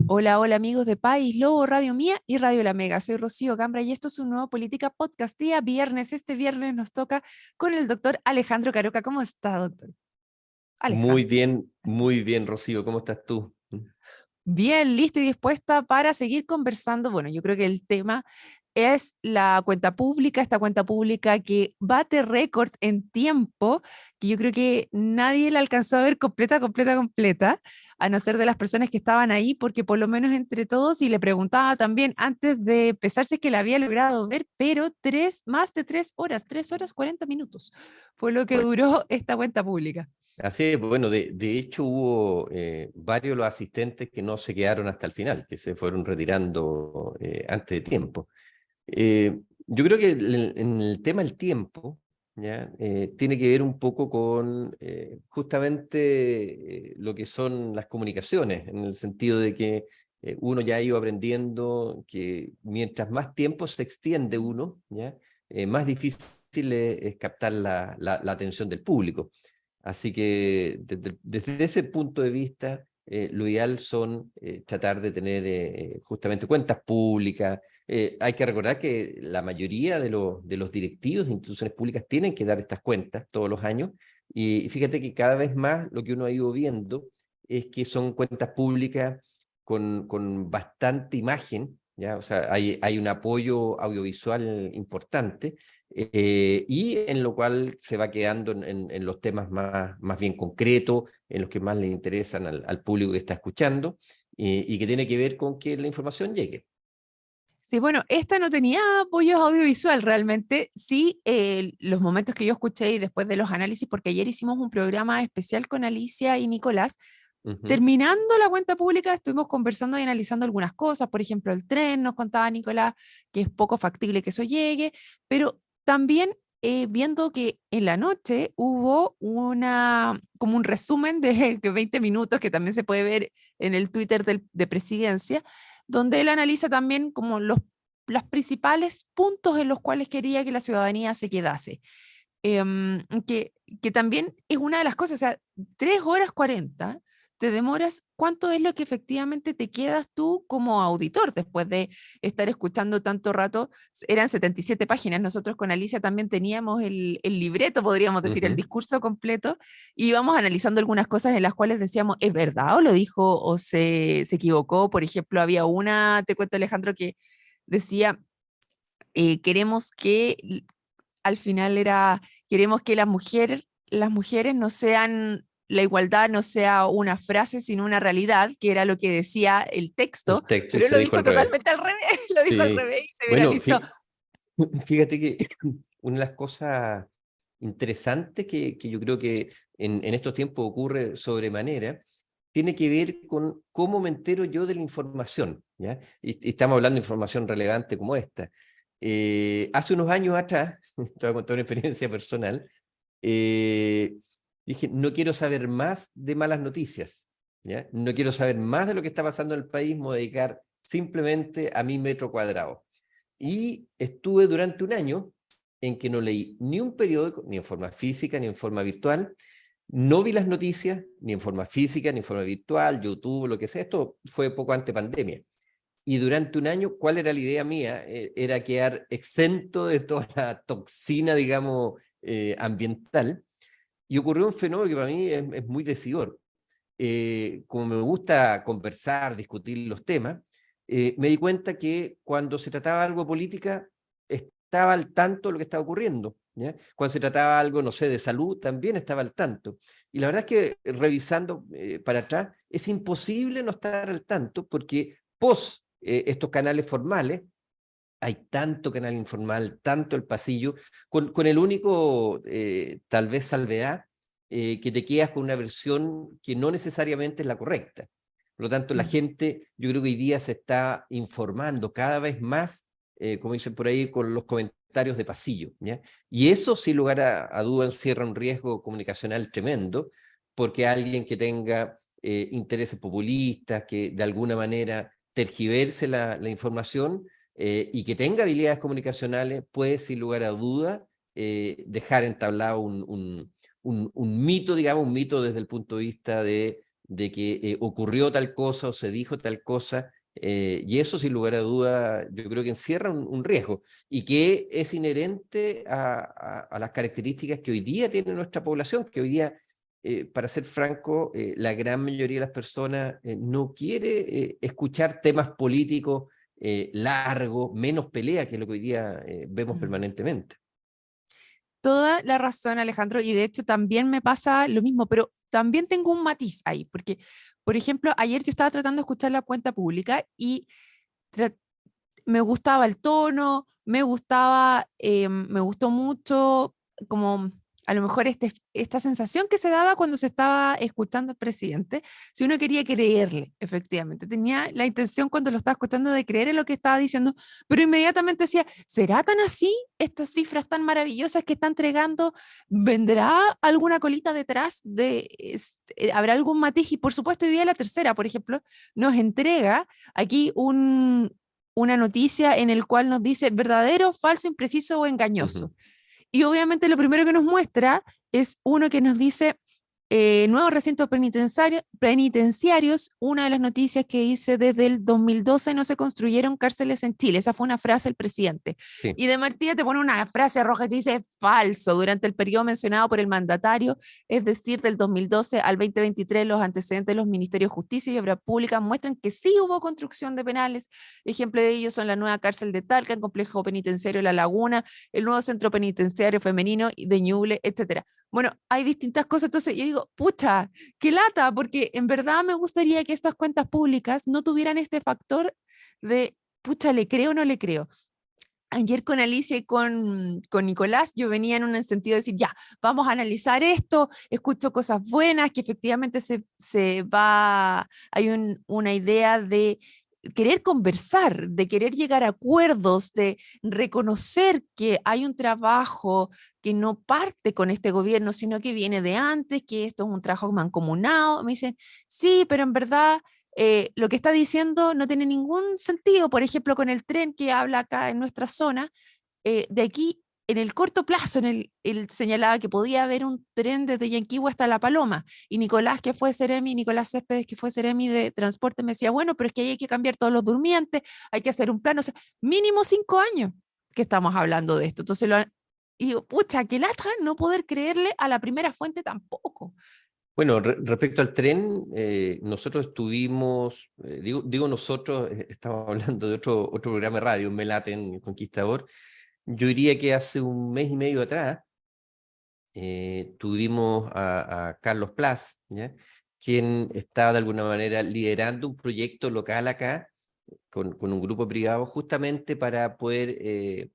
Hola, hola amigos de País Lobo, Radio Mía y Radio La Mega. Soy Rocío Cambra y esto es un nuevo Política Podcast día viernes. Este viernes nos toca con el doctor Alejandro Caroca. ¿Cómo está, doctor? Alejandro. Muy bien, Rocío, ¿cómo estás tú? Bien, lista y dispuesta para seguir conversando. Bueno, yo creo que el tema es la cuenta pública, esta cuenta pública que bate récord en tiempo, que yo creo que nadie la alcanzó a ver completa, a no ser de las personas que estaban ahí, porque por lo menos entre todos, y le preguntaba también antes de empezar si es que la había logrado ver, pero más de 3 horas, 3 horas 40 minutos fue lo que Bueno, duró esta cuenta pública. así es, bueno, de hecho hubo varios de los asistentes que no se quedaron hasta el final, que se fueron retirando antes de tiempo. Yo creo que en el tema del tiempo, ¿ya? Tiene que ver un poco con justamente lo que son las comunicaciones, en el sentido de que uno ya ha ido aprendiendo que mientras más tiempo se extiende uno, ¿ya? Más difícil es captar la atención del público. Así que desde ese punto de vista, lo ideal son tratar de tener justamente cuentas públicas. Hay que recordar que la mayoría de los directivos de instituciones públicas tienen que dar estas cuentas todos los años, y fíjate que cada vez más lo que uno ha ido viendo es que son cuentas públicas con bastante imagen, ¿ya? O sea, hay un apoyo audiovisual importante, y en lo cual se va quedando en los temas más bien concretos, en los que más le interesan al público que está escuchando, y que tiene que ver con que la información llegue. Sí, bueno, esta no tenía apoyo audiovisual realmente. Sí, los momentos que yo escuché y después de los análisis, porque ayer hicimos un programa especial con Alicia y Nicolás. Ujú. Terminando la cuenta pública, estuvimos conversando y analizando algunas cosas. Por ejemplo, el tren, nos contaba Nicolás, que es poco factible que eso llegue, pero también viendo que en la noche hubo como un resumen de que 20 minutos, que también se puede ver en el Twitter de Presidencia, donde él analiza también como los principales puntos en los cuales quería que la ciudadanía se quedase. Que también es una de las cosas, o sea, 3 horas 40 te demoras, ¿cuánto es lo que efectivamente te quedas tú como auditor después de estar escuchando tanto rato? Eran 77 páginas, nosotros con Alicia también teníamos el libreto, podríamos decir, el Ujú. discurso completo, y íbamos analizando algunas cosas en las cuales decíamos, ¿es verdad o lo dijo o se equivocó? Por ejemplo, había una, te cuento Alejandro, que decía, queremos que al final era, queremos que las mujeres no sean, la igualdad no sea una frase, sino una realidad, que era lo que decía el texto, El texto y pero él se lo dijo dijo al revés. totalmente al revés, lo dijo al Sí. revés y se Bueno, viralizó. fíjate que una de las cosas interesantes que yo creo que en estos tiempos ocurre sobremanera, tiene que ver con cómo me entero yo de la información, ¿ya? Y estamos hablando de información relevante como esta. Hace unos años atrás, te voy a contar una experiencia personal, eh, dije, no quiero saber más de malas noticias, ¿ya? No quiero saber más de lo que está pasando en el país, me voy a dedicar simplemente a mi metro cuadrado. Y estuve durante un año en que no leí ni un periódico, ni en forma física, ni en forma virtual. No vi las noticias, ni en forma física, ni en forma virtual, YouTube, lo que sea. Esto fue poco antes de pandemia. Y durante un año, ¿cuál era la idea mía? Era quedar exento de toda la toxina, digamos, ambiental. Y ocurrió un fenómeno que para mí es muy decidor. Como me gusta conversar, discutir los temas, me di cuenta que cuando se trataba algo de política, estaba al tanto de lo que estaba ocurriendo, ¿ya? Cuando se trataba algo, no sé, de salud, también estaba al tanto. Y la verdad es que revisando para atrás, es imposible no estar al tanto porque post estos canales formales, hay tanto canal informal, tanto el pasillo, con el único, tal vez, salvedad, que te quedas con una versión que no necesariamente es la correcta. Por lo tanto, la Mm. gente, yo creo que hoy día se está informando cada vez más, como dicen por ahí, con los comentarios de pasillo, ¿ya? Y eso, sin lugar a duda, encierra un riesgo comunicacional tremendo, porque alguien que tenga intereses populistas, que de alguna manera tergiverse la información, y que tenga habilidades comunicacionales, puede, sin lugar a duda, dejar entablado un mito, digamos, un mito desde el punto de vista de de que ocurrió tal cosa o se dijo tal cosa, y eso sin lugar a duda yo creo que encierra un riesgo y que es inherente a las características que hoy día tiene nuestra población, que hoy día, para ser franco, la gran mayoría de las personas no quiere escuchar temas políticos largos, menos pelea, que es lo que hoy día vemos Mm. permanentemente. Toda la razón, Alejandro, y de hecho también me pasa lo mismo, pero también tengo un matiz ahí, porque, por ejemplo, ayer yo estaba tratando de escuchar la cuenta pública y me gustaba el tono, me gustó mucho como a lo mejor esta sensación que se daba cuando se estaba escuchando al presidente, si uno quería creerle, efectivamente. Tenía la intención cuando lo estaba escuchando de creer en lo que estaba diciendo, pero inmediatamente decía, ¿será tan así? Estas cifras tan maravillosas que está entregando, ¿vendrá alguna colita detrás habrá algún matiz? Y por supuesto, hoy día la tercera, por ejemplo, nos entrega aquí una noticia en el cual nos dice verdadero, falso, impreciso o engañoso. Ujú. Y obviamente lo primero que nos muestra es uno que nos dice nuevos recintos penitenciarios. Una de las noticias que hice desde el 2012 no se construyeron cárceles en Chile. Esa fue una frase del presidente. Sí. Y de Martínez te pone una frase roja que te dice falso durante el periodo mencionado por el mandatario, es decir, del 2012 al 2023, los antecedentes de los ministerios de Justicia y Obra Pública muestran que sí hubo construcción de penales. Ejemplo de ellos son la nueva cárcel de Talca, el complejo penitenciario La Laguna, el nuevo centro penitenciario femenino de Ñuble, etcétera. Bueno, hay distintas cosas, entonces yo digo, pucha, qué lata, porque en verdad me gustaría que estas cuentas públicas no tuvieran este factor de, pucha, ¿le creo o no le creo? Ayer con Alicia y con Nicolás, yo venía en un sentido de decir, ya, vamos a analizar esto, escucho cosas buenas, que efectivamente una idea de querer conversar, de querer llegar a acuerdos, de reconocer que hay un trabajo que no parte con este gobierno, sino que viene de antes, que esto es un trabajo mancomunado. Me dicen, sí, pero en verdad lo que está diciendo no tiene ningún sentido. Por ejemplo, con el tren que habla acá en nuestra zona, de aquí, en el corto plazo, él señalaba que podía haber un tren desde Yanquihue hasta La Paloma. Y Nicolás Céspedes, que fue Seremi de Transporte, me decía, bueno, pero es que ahí hay que cambiar todos los durmientes, hay que hacer un plan, o sea, mínimo 5 años que estamos hablando de esto. Entonces, y digo, pucha, qué lata no poder creerle a la primera fuente tampoco. Bueno, respecto al tren, nosotros estuvimos, digo nosotros, estamos hablando de otro programa de radio, Melaten, El Conquistador. Yo diría que hace un mes y medio atrás tuvimos a Carlos Plas, ¿ya? Quien estaba de alguna manera liderando un proyecto local acá con un grupo privado justamente para poder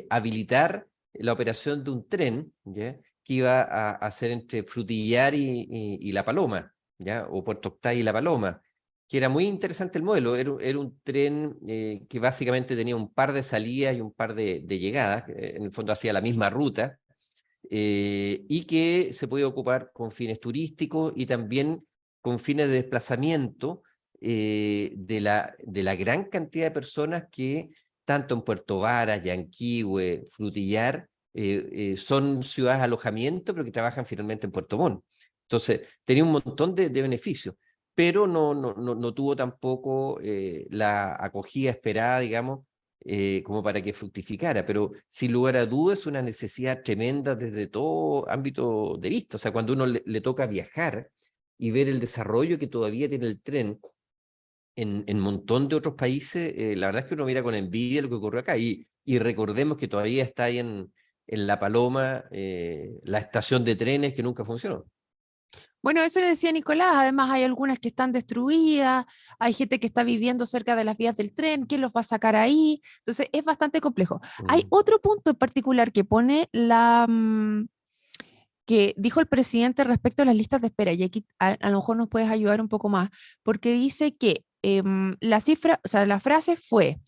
habilitar la operación de un tren, ¿ya? Que iba a hacer entre Frutillar y La Paloma, ¿ya? O Puerto Octay y La Paloma, que era muy interesante el modelo. Era un tren que básicamente tenía un par de salidas y un par de llegadas, en el fondo hacía la misma ruta, y que se puede ocupar con fines turísticos y también con fines de desplazamiento de la gran cantidad de personas que tanto en Puerto Varas, Yanquihue, Frutillar, son ciudades de alojamiento, pero que trabajan finalmente en Puerto Montt. Entonces, tenía un montón de beneficios, pero no tuvo tampoco la acogida esperada, digamos, como para que fructificara, pero sin lugar a dudas es una necesidad tremenda desde todo ámbito de vista. O sea, cuando uno le toca viajar y ver el desarrollo que todavía tiene el tren en un montón de otros países, la verdad es que uno mira con envidia lo que ocurrió acá. Y recordemos que todavía está ahí en La Paloma la estación de trenes que nunca funcionó. Bueno, eso le decía Nicolás. Además, hay algunas que están destruidas, hay gente que está viviendo cerca de las vías del tren, ¿quién los va a sacar ahí? Entonces, es bastante complejo. Hay Mm. otro punto en particular que pone que dijo el presidente respecto a las listas de espera, y aquí a lo mejor nos puedes ayudar un poco más, porque dice que la cifra, o sea, la frase fue,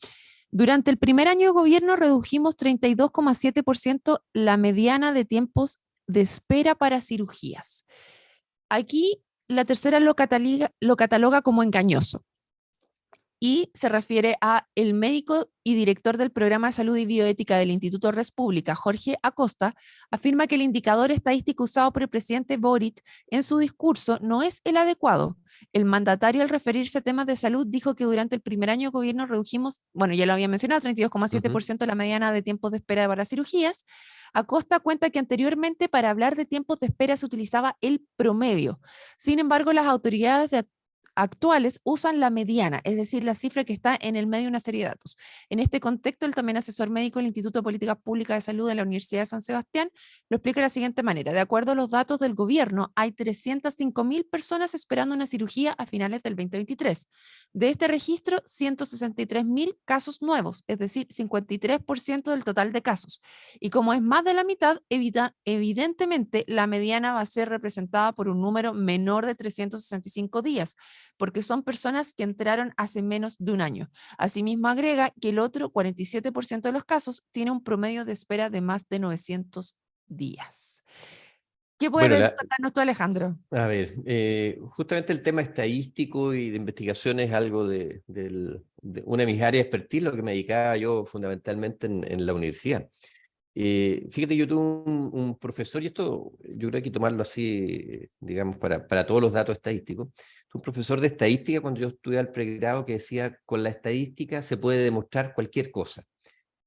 durante el primer año de gobierno redujimos 32,7% la mediana de tiempos de espera para cirugías. Aquí la tercera lo cataloga como engañoso. y se refiere a el médico y director del Programa de Salud y Bioética del Instituto Res Pública, Jorge Acosta, afirma que el indicador estadístico usado por el presidente Boric en su discurso no es el adecuado. El mandatario, al referirse a temas de salud, dijo que durante el primer año de gobierno redujimos, bueno, ya lo había mencionado, 32,7% la mediana de tiempos de espera para cirugías. Acosta cuenta que anteriormente para hablar de tiempos de espera se utilizaba el promedio. Sin embargo, las autoridades actuales usan la mediana, es decir, la cifra que está en el medio de una serie de datos. En este contexto, el también asesor médico del Instituto de Políticas Públicas de Salud de la Universidad de San Sebastián lo explica de la siguiente manera. De acuerdo a los datos del gobierno, hay 305.000 personas esperando una cirugía a finales del 2023. De este registro, 163.000 casos nuevos, es decir, 53% del total de casos. Y como es más de la mitad, evidentemente la mediana va a ser representada por un número menor de 365 días, porque son personas que entraron hace menos de un año. Asimismo, agrega que el otro 47% de los casos tiene un promedio de espera de más de 900 días. ¿Qué Bueno, puedes contarnos tú, Alejandro? a ver, justamente el tema estadístico y de investigación es algo de una de mis áreas de expertise, lo que me dedicaba yo fundamentalmente en la universidad. Fíjate, yo tuve un profesor, y esto yo creo que hay que tomarlo así, digamos, para todos los datos estadísticos. Un profesor de estadística cuando yo estudiaba el pregrado que decía, con la estadística se puede demostrar cualquier cosa.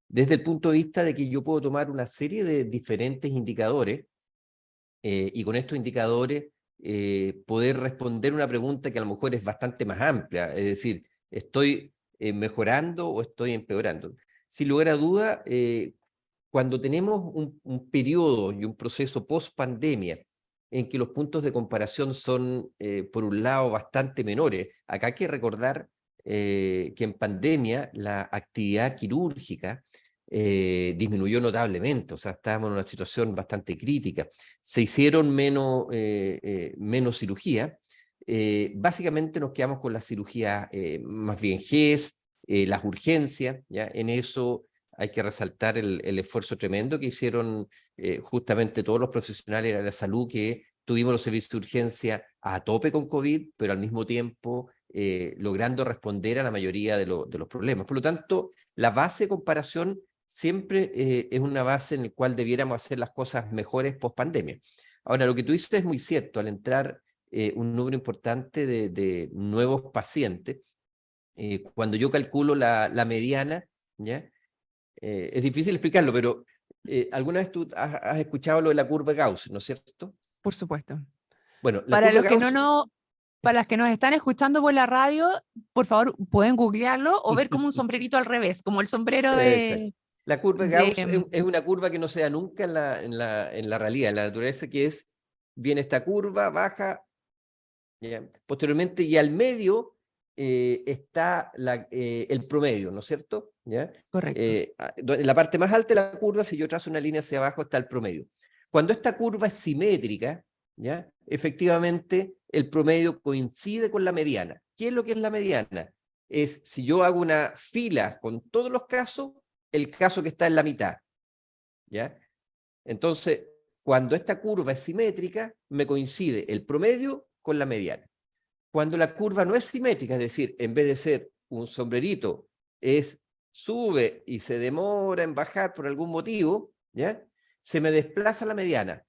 Desde el punto de vista de que yo puedo tomar una serie de diferentes indicadores y con estos indicadores poder responder una pregunta que a lo mejor es bastante más amplia, es decir, ¿estoy mejorando o estoy empeorando? Sin lugar a duda, cuando tenemos un periodo y un proceso post-pandemia en que los puntos de comparación son, por un lado, bastante menores, acá hay que recordar que en pandemia la actividad quirúrgica disminuyó notablemente, o sea, estábamos en una situación bastante crítica. Se hicieron menos cirugía. Básicamente nos quedamos con la cirugía más bien GES, las urgencias, ¿ya? En eso hay que resaltar el esfuerzo tremendo que hicieron justamente todos los profesionales de la salud, que tuvimos los servicios de urgencia a tope con COVID, pero al mismo tiempo logrando responder a la mayoría de los problemas. Por lo tanto, la base de comparación siempre es una base en la cual debiéramos hacer las cosas mejores post pandemia. Ahora, lo que tú dices es muy cierto. Al entrar un número importante de nuevos pacientes, cuando yo calculo la mediana, ¿ya? Es difícil explicarlo, pero alguna vez tú has escuchado lo de la curva Gauss, ¿no es cierto? Por supuesto. Bueno, la Para curva los que Gauss... para las que nos están escuchando por la radio, por favor, pueden googlearlo o ver como un sombrerito al revés, como el sombrero Exacto. La curva Gauss de es una curva que no se da nunca en la realidad, en la naturaleza, que es, viene esta curva, baja, ¿ya? Posteriormente, y al medio está el promedio, ¿no es cierto? ¿Ya? correcto. En la parte más alta de la curva, si yo trazo una línea hacia abajo, está el promedio. Cuando esta curva es simétrica, ¿ya? Efectivamente, el promedio coincide con la mediana. ¿Qué es lo que es la mediana? Es si yo hago una fila con todos los casos, el caso que está en la mitad, ¿ya? Entonces, cuando esta curva es simétrica, me coincide el promedio con la mediana. Cuando la curva no es simétrica, es decir, en vez de ser un sombrerito, sube y se demora en bajar por algún motivo, ¿ya? Se me desplaza la mediana,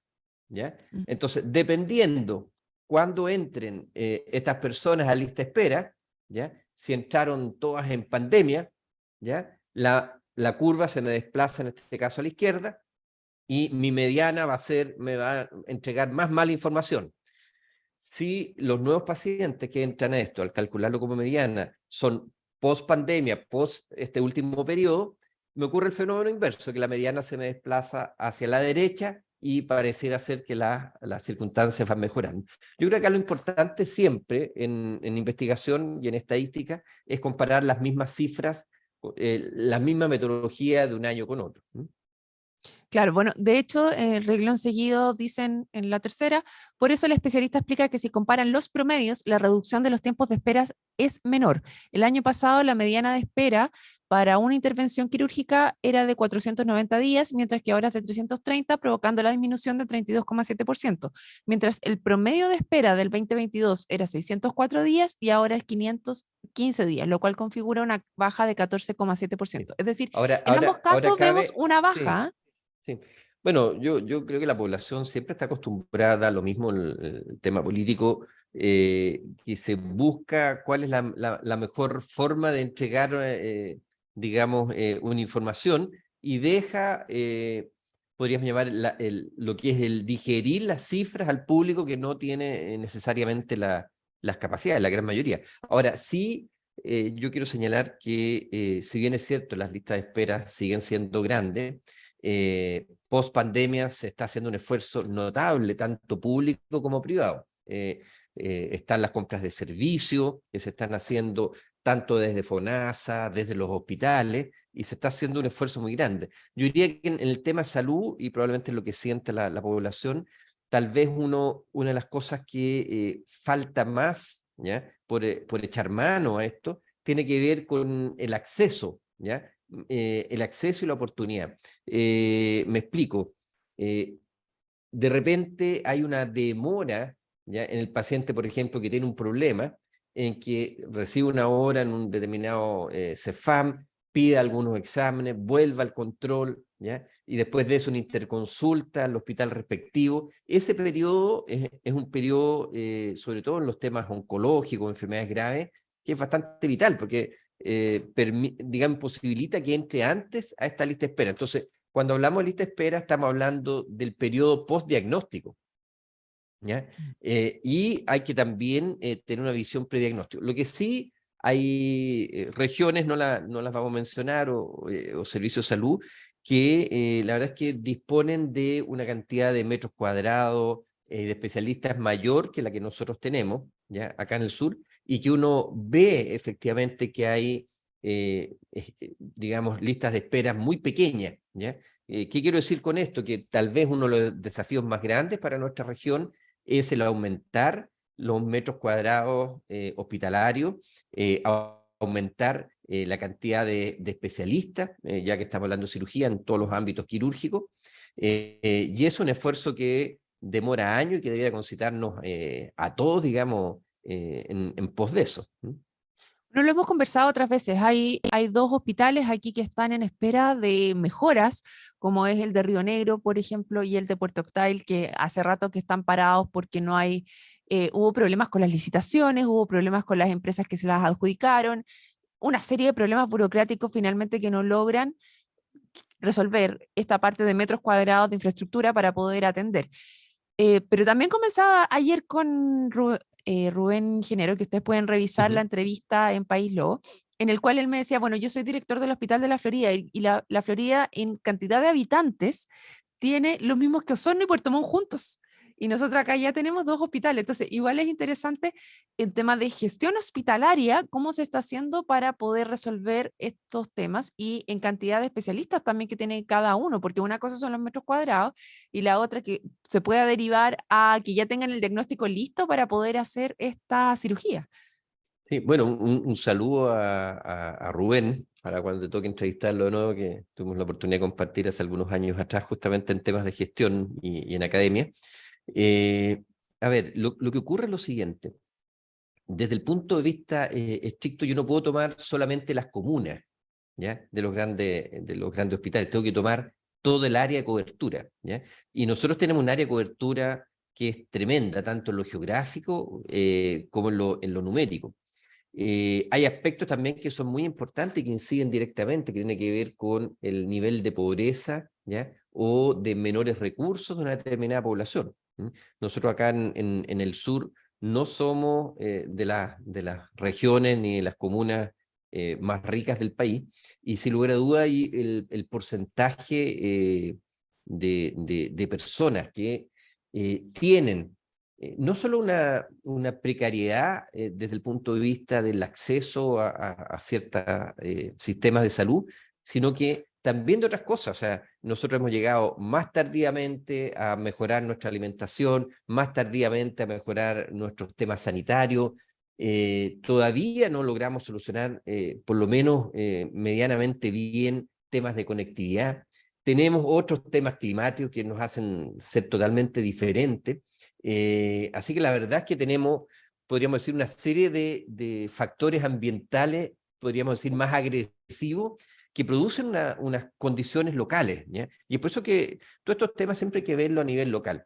¿ya? Entonces, dependiendo cuando entren estas personas a lista espera, ¿ya? Si entraron todas en pandemia, ¿ya? La curva se me desplaza en este caso a la izquierda y mi mediana me va a entregar más mala información. Si los nuevos pacientes que entran a esto, al calcularlo como mediana, son post pandemia, post este último periodo, me ocurre el fenómeno inverso, que la mediana se me desplaza hacia la derecha y pareciera ser que las circunstancias van mejorando. Yo creo que lo importante siempre en investigación y en estadística es comparar las mismas cifras, la misma metodología de un año con otro. Claro, bueno, de hecho, reglón seguido dicen en la tercera, por eso el especialista explica que si comparan los promedios, la reducción de los tiempos de espera es menor. El año pasado la mediana de espera para una intervención quirúrgica era de 490 días, mientras que ahora es de 330, provocando la disminución de 32,7%, mientras el promedio de espera del 2022 era 604 días y ahora es 15 días, lo cual configura una baja de 14,7%. Sí. Es decir, Ahora, en ambos ahora casos vemos cabe, una sí, baja. sí. Bueno, yo creo que la población siempre está acostumbrada a lo mismo en el tema político, que se busca cuál es la mejor forma de entregar, digamos, una información y deja, podríamos llamar lo que es el digerir las cifras al público que no tiene necesariamente las capacidades, la gran mayoría. Ahora, sí, yo quiero señalar que si bien es cierto, las listas de espera siguen siendo grandes, post pandemia se está haciendo un esfuerzo notable, tanto público como privado. Están las compras de servicios que se están haciendo tanto desde FONASA, desde los hospitales, y se está haciendo un esfuerzo muy grande. Yo diría que en el tema salud, y probablemente lo que siente la población, tal vez una de las cosas que falta más, ¿ya? Por echar mano a esto, tiene que ver con el acceso, ¿ya? El acceso y la oportunidad. Me explico. De repente hay una demora, ¿ya? En el paciente, por ejemplo, que tiene un problema, en que recibe una hora en un determinado CEFAM, pide algunos exámenes, vuelva al control, ¿ya? Y después de eso una interconsulta al hospital respectivo. Ese periodo es un periodo, sobre todo en los temas oncológicos, enfermedades graves, que es bastante vital, porque digamos, posibilita que entre antes a esta lista de espera. Entonces, cuando hablamos de lista de espera, estamos hablando del periodo postdiagnóstico, ¿ya? Y hay que también tener una visión prediagnóstico. Lo que sí hay regiones, no las vamos a mencionar, o servicios de salud, que la verdad es que disponen de una cantidad de metros cuadrados, de especialistas mayor que la que nosotros tenemos, ¿ya? Acá en el sur, y que uno ve efectivamente que hay, digamos, listas de espera muy pequeñas, ¿ya? ¿Qué quiero decir con esto? Que tal vez uno de los desafíos más grandes para nuestra región es el aumentar los metros cuadrados hospitalarios, aumentar la cantidad de especialistas, ya que estamos hablando de cirugía en todos los ámbitos quirúrgicos, y es un esfuerzo que demora años y que debería concitarnos a todos, digamos, en pos de eso. No lo hemos conversado otras veces. Hay dos hospitales aquí que están en espera de mejoras, como es el de Río Negro, por ejemplo, y el de Puerto Octay, que hace rato que están parados porque no hay, hubo problemas con las licitaciones, hubo problemas con las empresas que se las adjudicaron, una serie de problemas burocráticos finalmente que no logran resolver esta parte de metros cuadrados de infraestructura para poder atender. Pero también comenzaba ayer con Rubén Genero, que ustedes pueden revisar la entrevista en País Lobo, en el cual él me decía, bueno, yo soy director del Hospital de la Florida y la Florida en cantidad de habitantes tiene los mismos que Osorno y Puerto Montt juntos. Y nosotros acá ya tenemos dos hospitales. Entonces, igual es interesante el tema de gestión hospitalaria, cómo se está haciendo para poder resolver estos temas y en cantidad de especialistas también que tiene cada uno, porque una cosa son los metros cuadrados y la otra que se pueda derivar a que ya tengan el diagnóstico listo para poder hacer esta cirugía. Sí, bueno, un saludo a Rubén, para cuando te toque entrevistarlo de nuevo, que tuvimos la oportunidad de compartir hace algunos años atrás, justamente en temas de gestión y en academia. Eh, a ver, lo que ocurre es lo siguiente. Desde el punto de vista estricto, yo no puedo tomar solamente las comunas, ¿ya? De los grandes hospitales, tengo que tomar todo el área de cobertura, ¿ya? Y nosotros tenemos un área de cobertura que es tremenda, tanto en lo geográfico como en lo numérico. Hay aspectos también que son muy importantes y que inciden directamente, que tiene que ver con el nivel de pobreza, ¿ya? O de menores recursos de una determinada población. Nosotros acá en el sur no somos de las regiones ni de las comunas más ricas del país, y sin lugar a duda hay el porcentaje de personas que tienen no solo una precariedad desde el punto de vista del acceso a ciertos sistemas de salud, sino que también de otras cosas. O sea, nosotros hemos llegado más tardíamente a mejorar nuestra alimentación, más tardíamente a mejorar nuestros temas sanitarios. Todavía no logramos solucionar, por lo menos medianamente bien, temas de conectividad. Tenemos otros temas climáticos que nos hacen ser totalmente diferentes. Así que la verdad es que tenemos podríamos decir, una serie de factores ambientales, podríamos decir, más agresivos, que producen unas condiciones locales, ¿ya? Y es por eso que todos estos temas siempre hay que verlo a nivel local.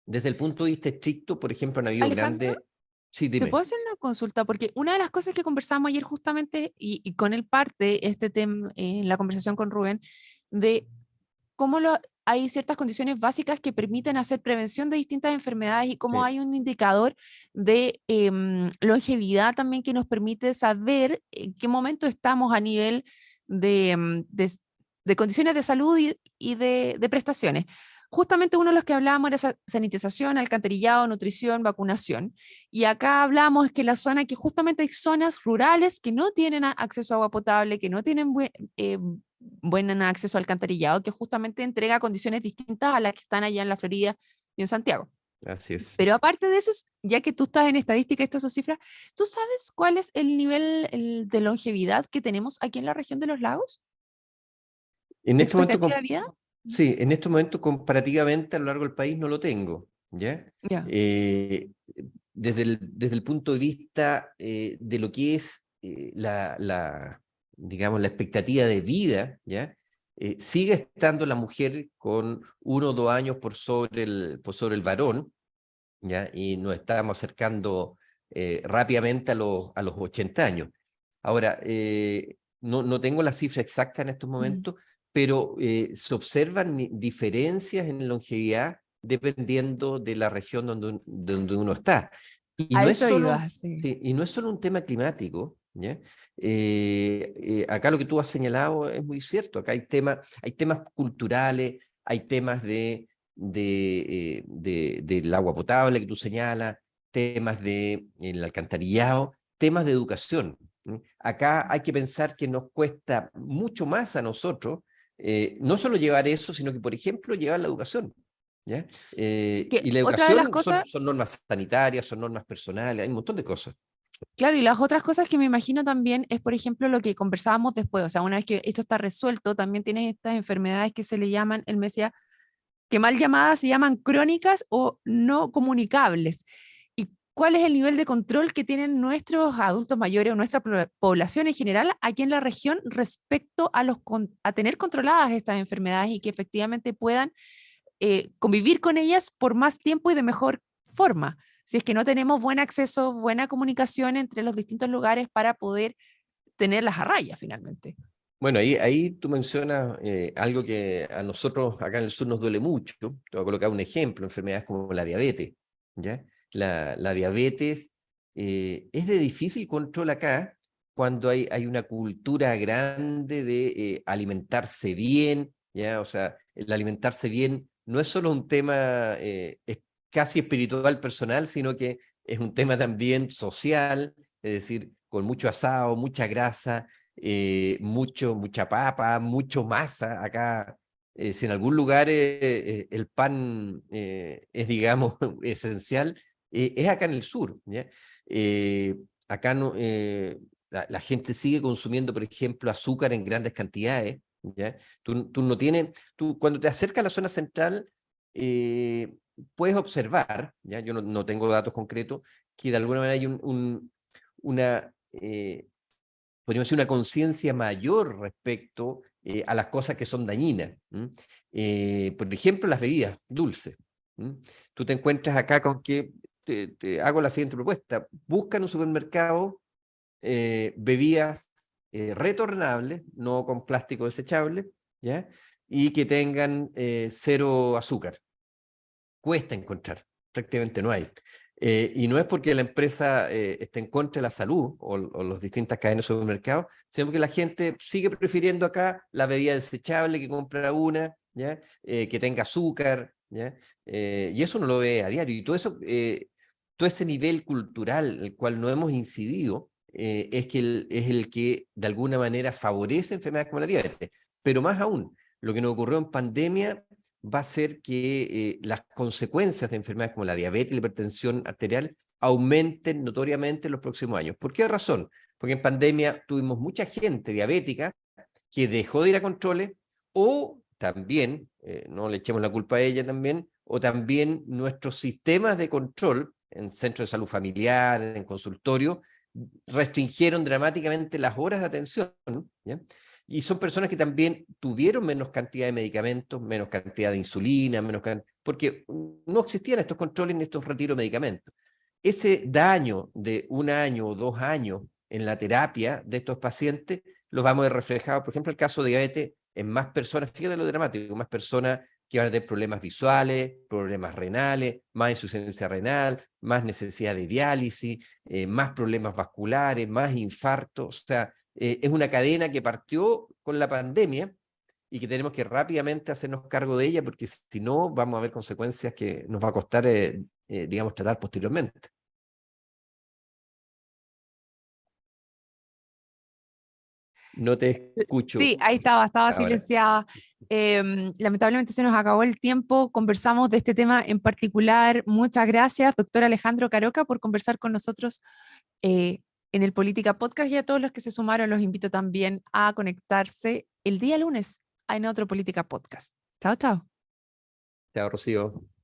Desde el punto de vista estricto, por ejemplo, han habido Alejandro, grandes... Sí, ¿te puedo dime. hacer una consulta? Porque una de las cosas que conversamos ayer justamente, y con él parte este tema en la conversación con Rubén, de cómo hay ciertas condiciones básicas que permiten hacer prevención de distintas enfermedades y cómo Sí. hay un indicador de longevidad también que nos permite saber en qué momento estamos a nivel de condiciones de salud y de prestaciones. Justamente uno de los que hablábamos era sanitización, alcantarillado, nutrición, vacunación. Y acá hablamos que la zona, que justamente hay zonas rurales que no tienen acceso a agua potable, que no tienen buen acceso al alcantarillado, que justamente entrega condiciones distintas a las que están allá en la Florida y en Santiago. Así es. Pero aparte de eso, ya que tú estás en estadística y todas esas cifras, ¿tú sabes cuál es el nivel de longevidad que tenemos aquí en la región de los lagos? En ¿De este momento, expectativa de vida? sí, en este momento comparativamente a lo largo del país no lo tengo, ¿ya? Ya. Desde el punto de vista de lo que es digamos, la expectativa de vida, ¿ya? Sigue estando la mujer con 1 o 2 años por sobre el varón, ¿ya? Y nos estamos acercando rápidamente a los 80 años. Ahora, no tengo la cifra exacta en estos Mm. momentos, pero se observan diferencias en longevidad dependiendo de la región donde uno está. Y A no es eso solo, iba, sí. sí, y no es solo un tema climático, ¿ya? Acá lo que tú has señalado es muy cierto. Acá hay temas culturales, hay temas del agua potable que tú señalas, temas del alcantarillado, temas de educación. Acá hay que pensar que nos cuesta mucho más a nosotros, no solo llevar eso, sino que, por ejemplo, llevar la educación, ¿ya? Que Y la otra de las educación son, cosas, son normas sanitarias, son normas personales, hay un montón de cosas. claro, y las otras cosas que me imagino también es, por ejemplo, lo que conversábamos después, o sea, una vez que esto está resuelto, también tienes estas enfermedades que se le llaman, él me decía, que mal llamadas se llaman crónicas o no comunicables. ¿Y cuál es el nivel de control que tienen nuestros adultos mayores o nuestra población en general aquí en la región respecto a tener controladas estas enfermedades y que efectivamente puedan convivir con ellas por más tiempo y de mejor forma? Si es que no tenemos buen acceso, buena comunicación entre los distintos lugares para poder tenerlas a raya finalmente. Bueno, ahí tú mencionas algo que a nosotros acá en el sur nos duele mucho. Te voy a colocar un ejemplo: enfermedades como la diabetes, ¿ya? La diabetes es de difícil control acá cuando hay una cultura grande de alimentarse bien, ¿ya? O sea, el alimentarse bien no es solo un tema es casi espiritual personal, sino que es un tema también social, es decir, con mucho asado, mucha grasa, mucha papa, mucho masa. Acá, si en algún lugar el pan es, digamos, esencial, es acá en el sur, ¿ya? Eh, Acá no, la gente sigue consumiendo, por ejemplo, azúcar en grandes cantidades, ¿ya? Tú no tienes, tú cuando te acercas a la zona central, eh, puedes observar, ¿ya? Yo no tengo datos concretos, que de alguna manera hay una podríamos decir, una conciencia mayor respecto a las cosas que son dañinas. Por ejemplo, las bebidas dulces. Tú te encuentras acá con que te hago la siguiente propuesta: busca en un supermercado bebidas retornables, no con plástico desechable, ¿ya? Y que tengan 0 azúcar. Cuesta encontrar, prácticamente no hay. Y no es porque la empresa esté en contra de la salud o las distintas cadenas de supermercados, sino porque la gente sigue prefiriendo acá la bebida desechable, que compra una, ¿ya? Que tenga azúcar, ¿ya? Y eso no lo ve a diario. Y todo ese nivel cultural, el cual no hemos incidido, es el que de alguna manera favorece enfermedades como la diabetes. Pero más aún, lo que nos ocurrió en pandemia va a ser que las consecuencias de enfermedades como la diabetes y la hipertensión arterial aumenten notoriamente en los próximos años. ¿Por qué razón? Porque en pandemia tuvimos mucha gente diabética que dejó de ir a controles, o también, no le echemos la culpa a ella también, o también nuestros sistemas de control en centros de salud familiar, en consultorio, restringieron dramáticamente las horas de atención, ¿ya? Y son personas que también tuvieron menos cantidad de medicamentos, menos cantidad de insulina, porque no existían estos controles ni estos retiros de medicamentos. Ese daño de 1 año o 2 años en la terapia de estos pacientes lo vamos a ver reflejado, por ejemplo, el caso de diabetes en más personas, fíjate lo dramático, más personas que van a tener problemas visuales, problemas renales, más insuficiencia renal, más necesidad de diálisis, más problemas vasculares, más infartos. O sea, es una cadena que partió con la pandemia y que tenemos que rápidamente hacernos cargo de ella, porque si no vamos a ver consecuencias que nos va a costar, digamos, tratar posteriormente. No te escucho Sí, ahí estaba ahora. silenciada. Lamentablemente se nos acabó el tiempo. Conversamos de este tema en particular. Muchas gracias, doctor Alejandro Caroca, por conversar con nosotros eh, en el Política Podcast, y a todos los que se sumaron los invito también a conectarse el día lunes en otro Política Podcast. Chao, chao. Chao, Rocío.